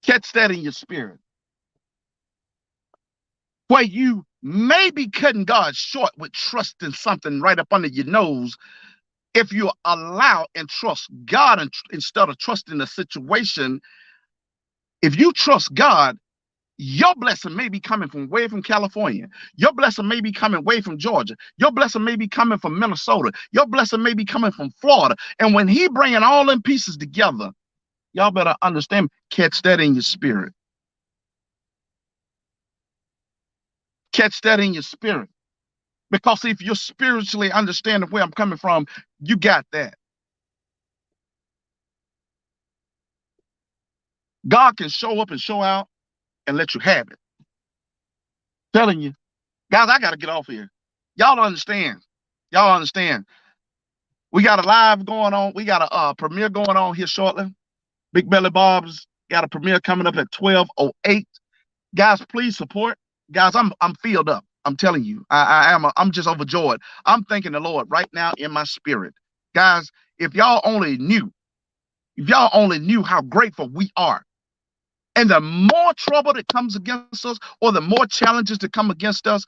Catch that in your spirit. Where you may be cutting God short with trusting something right up under your nose, if you allow and trust God instead of trusting the situation, if you trust God, your blessing may be coming from way from California. Your blessing may be coming way from Georgia. Your blessing may be coming from Minnesota. Your blessing may be coming from Florida. And when he bringing all them pieces together, y'all better understand, catch that in your spirit. Catch that in your spirit. Because if you're spiritually understanding where I'm coming from, you got that. God can show up and show out and let you have it. Telling you, guys, I got to get off here. Y'all understand. Y'all understand. We got a live going on. We got a premiere going on here shortly. Big Belly Bob's got a premiere coming up at 12:08. Guys, please support. Guys, I'm filled up. I'm telling you, I'm just overjoyed. I'm thanking the Lord right now in my spirit. Guys, if y'all only knew how grateful we are. And the more trouble that comes against us, or the more challenges that come against us,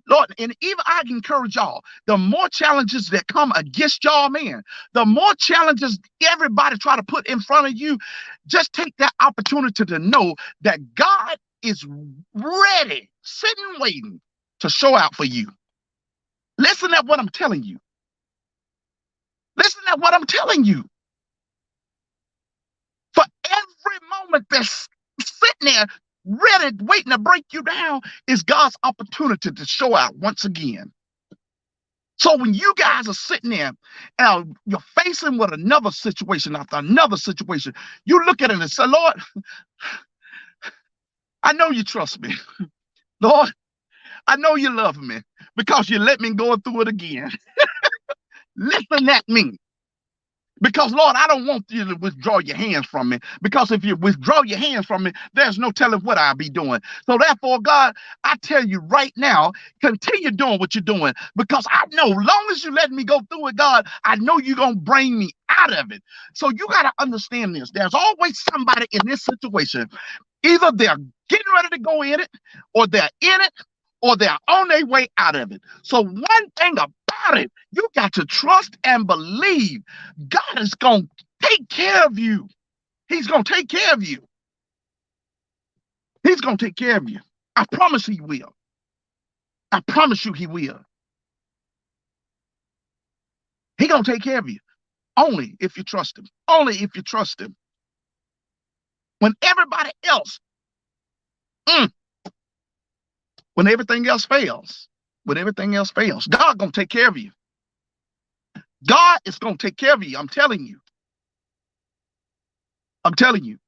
Lord, and even I can encourage y'all, the more challenges that come against y'all, man, the more challenges everybody try to put in front of you, just take that opportunity to know that God is ready, sitting, waiting to show out for you. Listen at what I'm telling you. Listen at what I'm telling you. For every moment that's sitting there ready, waiting to break you down, is God's opportunity to show out once again. So when you guys are sitting there and you're facing with another situation after another situation, you look at it and say, Lord, I know you trust me. Lord, I know you love me because you let me go through it again. Listen at me. Because, Lord, I don't want you to withdraw your hands from me. Because if you withdraw your hands from me, there's no telling what I'll be doing. So therefore, God, I tell you right now, continue doing what you're doing. Because I know, long as you let me go through it, God, I know you're going to bring me out of it. So you got to understand this. There's always somebody in this situation. Either they're getting ready to go in it, or they're in it, or they're on their way out of it. So one thing about it, you got to trust and believe God is going to take care of you. He's going to take care of you. He's going to take care of you. I promise he will. I promise you he will. He's going to take care of you. Only if you trust him. Only if you trust him. When everybody else, when everything else fails, God going to take care of you. God is going to take care of you. I'm telling you. I'm telling you.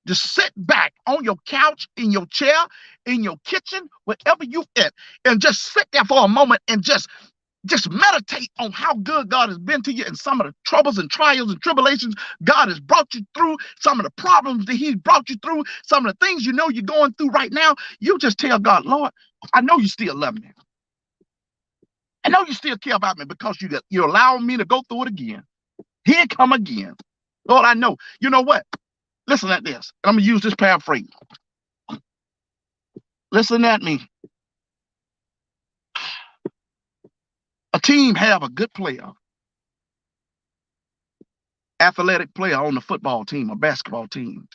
Just sit back on your couch, in your chair, in your kitchen, wherever you at, and just sit there for a moment and just meditate on how good God has been to you and some of the troubles and trials and tribulations God has brought you through, some of the problems that he's brought you through, some of the things you know you're going through right now. You just tell God, Lord, I know you still love me. I know you still care about me because you're allowing me to go through it again. Here it come again. Lord, I know. You know what? Listen at this. I'm going to use this paraphrase. Listen at me. A team have a good player, athletic player on the football team or basketball team.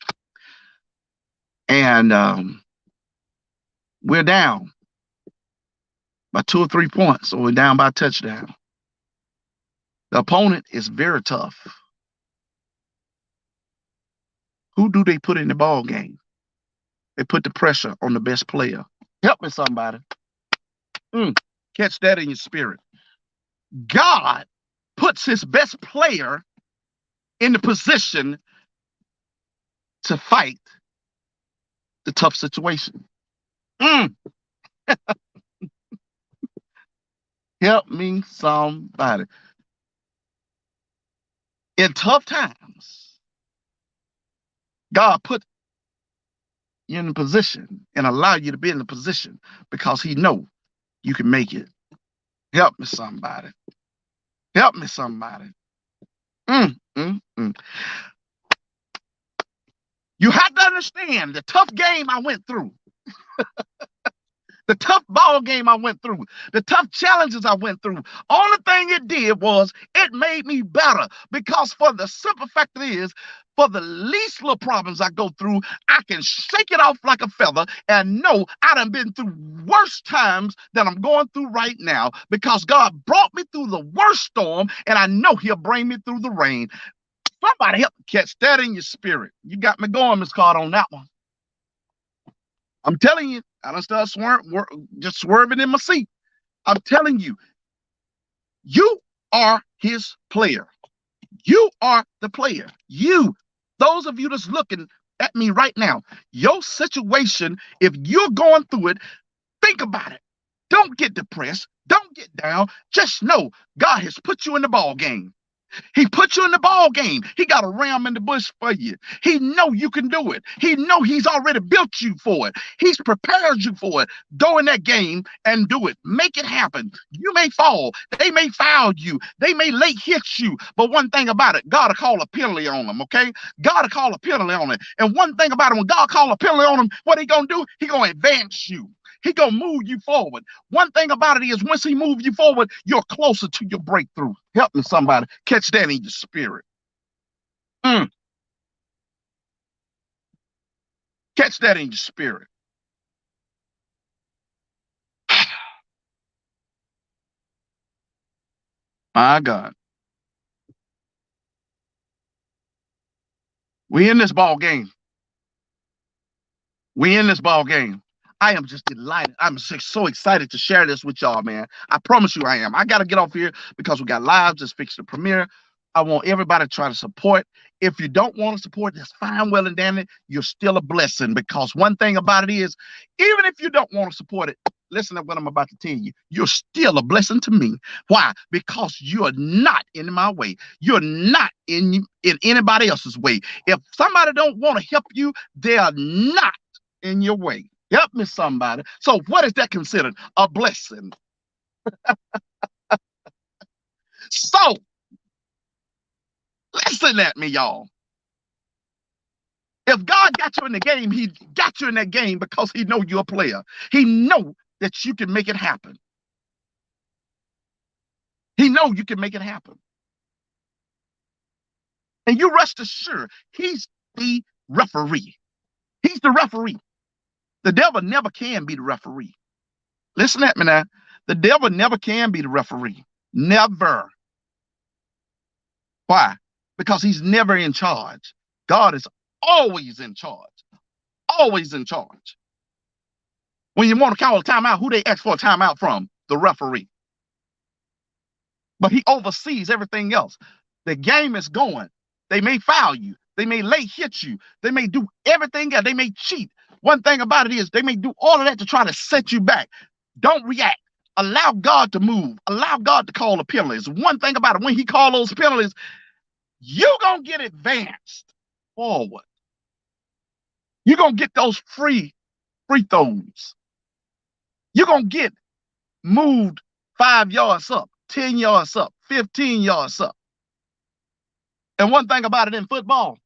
And we're down by 2 or 3 points, or we're down by a touchdown. The opponent is very tough. Who do they put in the ball game? They put the pressure on the best player. Help me, somebody. Mm. Catch that in your spirit. God puts his best player in the position to fight the tough situation. Mm. Help me, somebody. In tough times, God put you in a position and allow you to be in the position because he know you can make it. Help me, somebody. Help me, somebody. Mm, mm, mm. You have to understand the tough game I went through, the tough ball game I went through, the tough challenges I went through. Only thing it did was it made me better because for the simple fact is, for the least little problems I go through, I can shake it off like a feather and know I done been through worse times than I'm going through right now because God brought me through the worst storm and I know he'll bring me through the rain. Somebody help catch that in your spirit. You got me going, Miss Carter, on that one. I'm telling you, I don't start just swerving in my seat. I'm telling you, you are his player. You are the player. You, those of you that's looking at me right now, your situation, if you're going through it, think about it. Don't get depressed. Don't get down. Just know God has put you in the ball game. He put you in the ball game. He got a ram in the bush for you. He know you can do it. He know he's already built you for it. He's prepared you for it. Go in that game and do it. Make it happen. You may fall. They may foul you. They may late hit you. But one thing about it, God will call a penalty on them, okay? God will call a penalty on it. And one thing about it, when God call a penalty on them, what he going to do? He going to advance you. He gonna move you forward. One thing about it is once he moves you forward, you're closer to your breakthrough. Help me, somebody. Catch that in your spirit. Mm. Catch that in your spirit. My God. We in this ball game. We in this ball game. I am just delighted. I'm so excited to share this with y'all, man. I promise you I am. I got to get off here because we got live, just fixed the premiere. I want everybody to try to support. If you don't want to support, that's fine, well and dandy. You're still a blessing because one thing about it is, even if you don't want to support it, listen to what I'm about to tell you. You're still a blessing to me. Why? Because you're not in my way. You're not in anybody else's way. If somebody don't want to help you, they are not in your way. Help me, somebody. So what is that considered? A blessing. So listen at me, y'all. If God got you in the game, he got you in that game because he know you're a player. He know that you can make it happen. He know you can make it happen. And you rest assured, he's the referee. He's the referee. The devil never can be the referee. Listen at me now. The devil never can be the referee. Never. Why? Because he's never in charge. God is always in charge. Always in charge. When you want to call a timeout, who they ask for a timeout from? The referee. But he oversees everything else. The game is going. They may foul you. They may late hit you. They may do everything else. They may cheat. One thing about it is they may do all of that to try to set you back. Don't react. Allow God to move. Allow God to call the penalties. One thing about it, when he calls those penalties, you're going to get advanced forward. You're going to get those free throws. You're going to get moved 5 yards up, 10 yards up, 15 yards up. And one thing about it in football,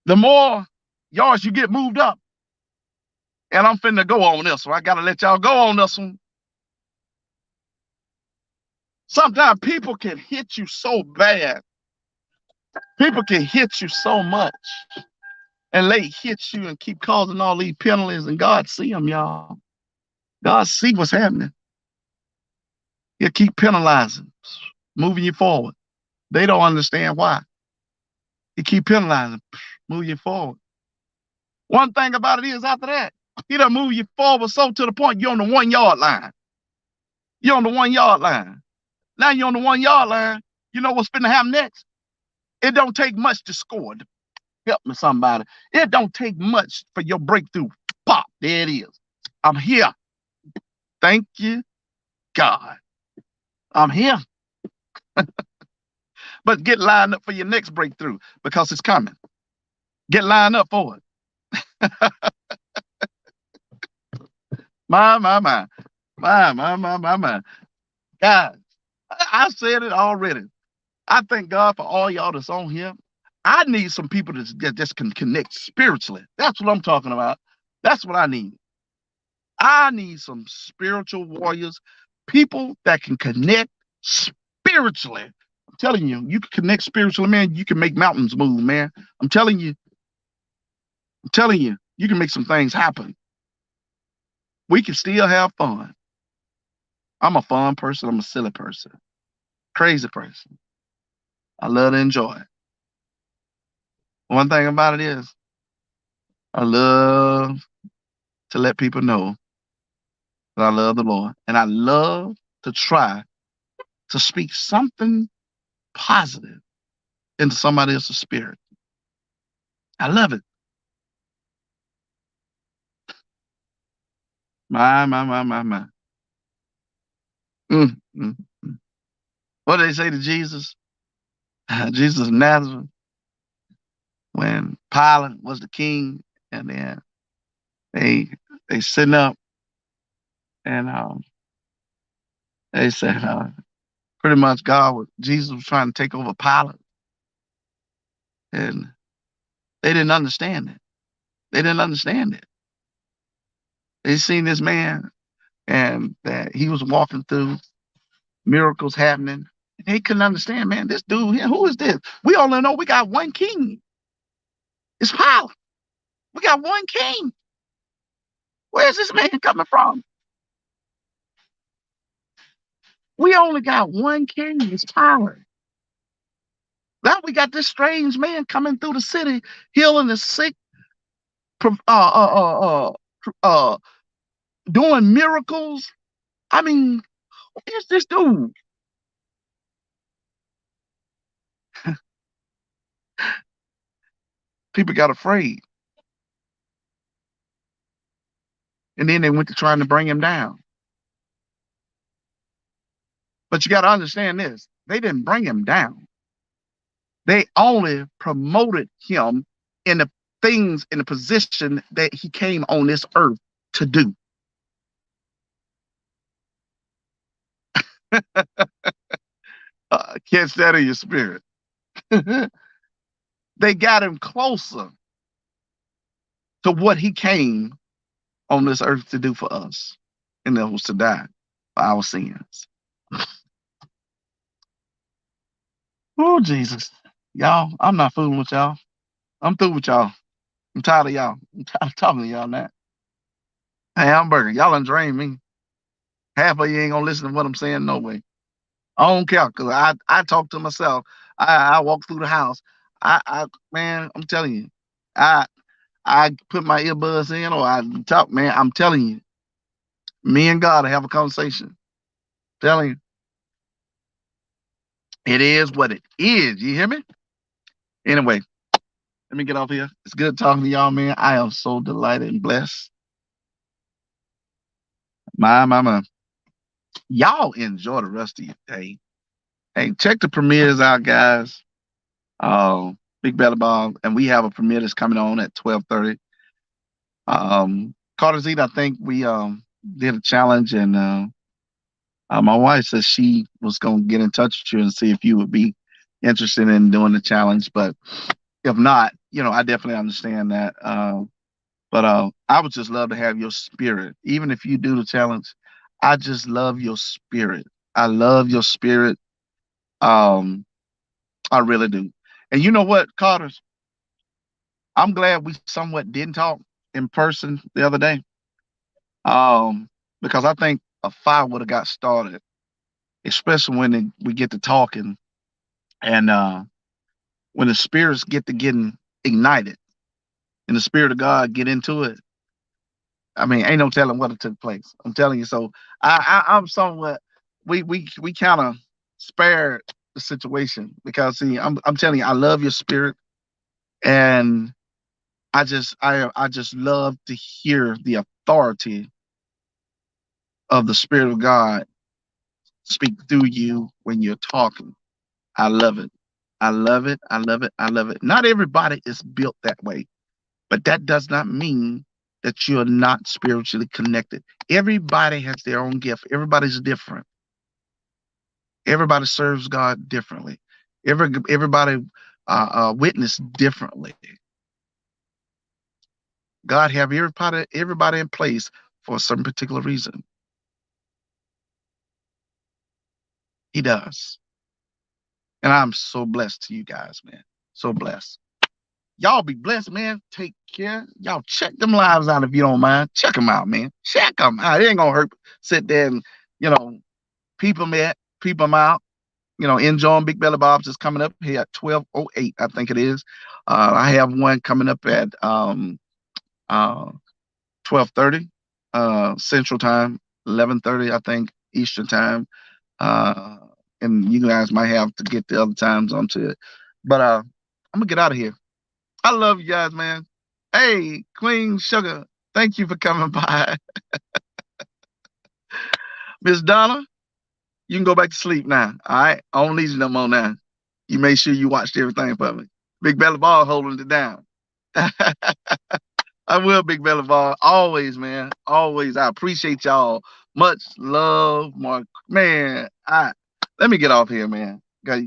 the more yards you get moved up, and I'm finna go on this one. I got to let y'all go on this one. Sometimes people can hit you so bad. People can hit you so much and they hit you and keep causing all these penalties, and God see them, y'all. God see what's happening. He'll keep penalizing, moving you forward. They don't understand why. He keep penalizing, move you forward. One thing about it is after that, He done move you forward so to the point you're on the 1 yard line. You're on the 1 yard line. Now you're on the 1 yard line. You know what's finna happen next? It don't take much to score. Help me, somebody. It don't take much for your breakthrough. Pop, there it is. I'm here. Thank you, God. I'm here. But get lined up for your next breakthrough because it's coming. Get lined up for it. My. God, I said it already. I thank God for all y'all that's on here. I need some people that just can connect spiritually. That's what I'm talking about. That's what I need. I need some spiritual warriors, people that can connect spiritually. I'm telling you, you can connect spiritually, man. You can make mountains move, man. I'm telling you, you can make some things happen. We can still have fun. I'm a fun person. I'm a silly person, crazy person. I love to enjoy it. One thing about it is, I love to let people know that I love the Lord, and I love to try to speak something positive into somebody else's spirit. I love it. My. Mm, mm, mm. What did they say to Jesus? Jesus of Nazareth, when Pilate was the king, and then they sitting up and they said pretty much Jesus was trying to take over Pilate, and they didn't understand it. They didn't understand it. They seen this man and that he was walking through, miracles happening. They couldn't understand, man. This dude here, who is this? We only know we got one king. It's Pilate. We got one king. Where's this man coming from? We only got one king. It's Pilate. Now we got this strange man coming through the city, healing the sick, uh, doing miracles. I mean, who is this dude? People got afraid, and then they went to trying to bring him down. But you got to understand this: they didn't bring him down. They only promoted him in the things, in the position that he came on this earth to do. Catch that in your spirit. They got him closer to what he came on this earth to do for us, and that was to die for our sins. Oh, Jesus. Y'all, I'm not fooling with y'all. I'm through with y'all. I'm tired of y'all. I'm tired of talking to y'all now. Hey, Hamburger, y'all done drained me. Half of you ain't gonna listen to what I'm saying, no way. I don't care, because I talk to myself. I walk through the house. Man, I'm telling you, I I put my earbuds in or I talk, man. I'm telling you, me and God have a conversation. Telling you, it is what it is. You hear me? Anyway, let me get off here. It's good talking to y'all, man. I am so delighted and blessed. My. Y'all enjoy the rest of your day. Hey, check the premieres out, guys. Big Belly Ball, and we have a premiere that's coming on at 12:30. Carter's Eat, I think we did a challenge, and my wife said she was gonna get in touch with you and see if you would be interested in doing the challenge. But if not, I definitely understand that. But I would just love to have your spirit, even if you do the challenge. I just love your spirit. I love your spirit. Um, I really do. And you know what, Carter's? I'm glad we somewhat didn't talk in person the other day. Because I think a fire would have got started, especially when we get to talking and when the spirits get to getting ignited and the spirit of God get into it. I mean, ain't no telling what took place. I'm telling you. So I'm somewhat. We kind of spared the situation because see, I'm telling you, I love your spirit, and I just love to hear the authority of the Spirit of God speak through you when you're talking. I love it. I love it. I love it. I love it. Not everybody is built that way, but that does not mean that you're not spiritually connected. Everybody has their own gift. Everybody's different. Everybody serves God differently. Everybody witness differently. God have everybody in place for a certain particular reason. He does. And I'm so blessed to you guys, man. So blessed. Y'all be blessed, man. Take care. Y'all check them lives out if you don't mind. Check them out, man. Check them out. It ain't gonna hurt. Sit there and, you know, peep them out. Enjoying Big Belly Bob's is coming up here at 12:08, I think it is. I have one coming up at uh 12:30 Central Time, 11:30, I think, Eastern Time. Uh and you guys might have to get the other times onto it. But I'm gonna get out of here. I love you guys, man. Hey, Queen Sugar, thank you for coming by. Miss Donna, you can go back to sleep now. All right. I don't need you no more now. You make sure you watched everything for me. Big Belly Ball holding it down. I will, Big Belly Ball. Always, man. Always. I appreciate y'all. Much love, Mark. Man, let me get off here, man.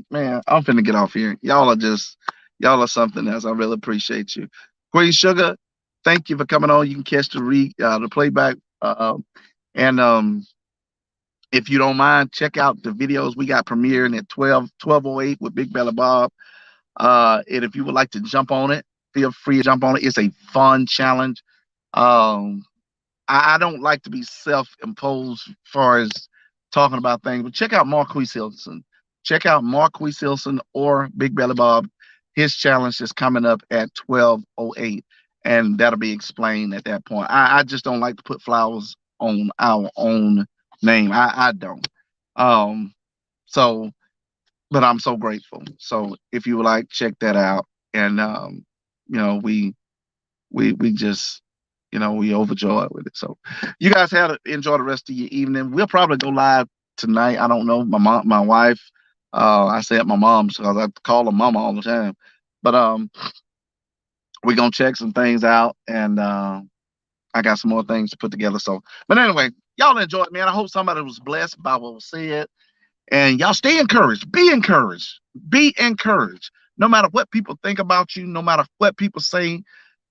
Man, I'm finna get off here. Y'all are something else. I really appreciate you. Queen Sugar, thank you for coming on. You can catch the playback. And if you don't mind, check out the videos we got premiering at 12:08 with Big Belly Bob. And if you would like to jump on it, feel free to jump on it. It's a fun challenge. Um, I don't like to be self-imposed as far as talking about things, but check out Marquis Hilton. Check out Marquis Hilton or Big Belly Bob. His challenge is coming up at 12:08, and that'll be explained at that point. I just don't like to put flowers on our own name. I don't. Um, so but I'm so grateful. So if you would like, check that out. And we just we overjoyed with it. So you guys enjoy the rest of your evening. We'll probably go live tonight. I don't know. My wife. I said my mom's because I call her mama all the time. But we're gonna check some things out, and I got some more things to put together. So, but anyway, y'all enjoy it, man. I hope somebody was blessed by what was said. And y'all stay encouraged. Be encouraged. Be encouraged. No matter what people think about you, no matter what people say,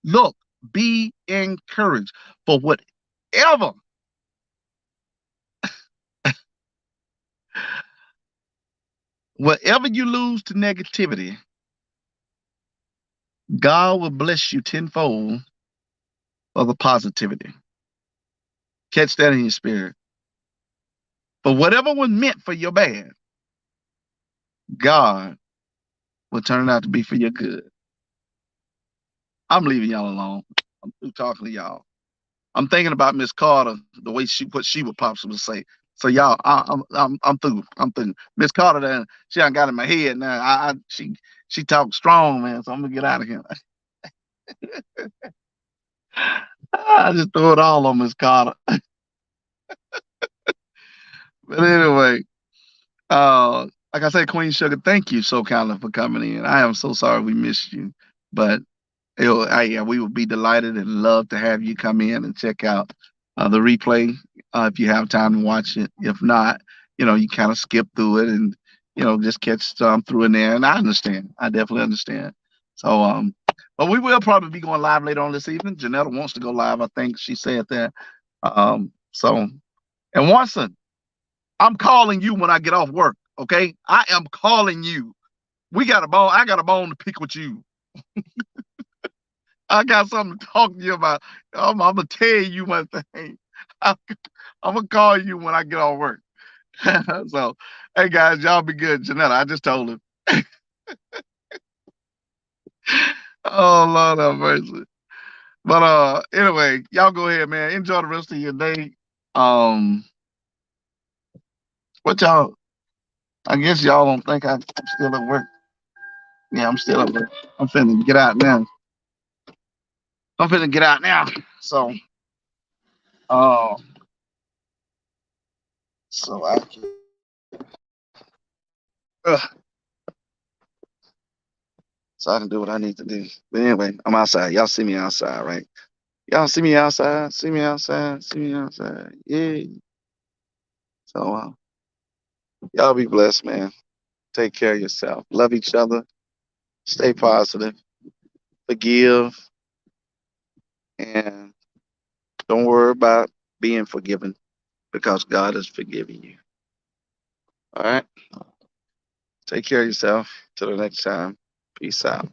look, be encouraged. For whatever you lose to negativity, God will bless you tenfold for the positivity. Catch that in your spirit. For whatever was meant for your bad, God will turn it out to be for your good. I'm leaving y'all alone. I'm through talking to y'all. I'm thinking about Miss Carter, the way what she would possibly say. So y'all, I'm through. I'm through. Miss Carter, then she done got in my head now. She talks strong, man. So I'm gonna get out of here. I just throw it all on Miss Carter. But anyway, like I said, Queen Sugar, thank you so kindly for coming in. I am so sorry we missed you, but yeah, we would be delighted and love to have you come in and check out the replay if you have time to watch it. If not, you kind of skip through it and just catch some through in there. And I understand. I definitely understand. So but we will probably be going live later on this evening. Janetta wants to go live. I think she said that. So and Watson, I'm calling you when I get off work. Okay, I am calling you. We got a bone. I got a bone to pick with you. I got something to talk to you about. I'm gonna tell you one thing. I'm, I'm gonna call you when I get off work. So, hey guys, y'all be good. Janetta, I just told him. Oh Lord have mercy. But anyway, y'all go ahead, man. Enjoy the rest of your day. Um, what y'all? I guess y'all don't think I'm still at work. Yeah, I'm still at work. I'm finna get out now. I'm finna get out now. So, uh, so I can, so I can do what I need to do. But anyway, I'm outside. Y'all see me outside, right? Y'all see me outside. See me outside. See me outside. Yeah. So, y'all be blessed, man. Take care of yourself. Love each other. Stay positive. Forgive, and don't worry about being forgiven because God is forgiving you. All right. Take care of yourself. Till the next time. Peace out.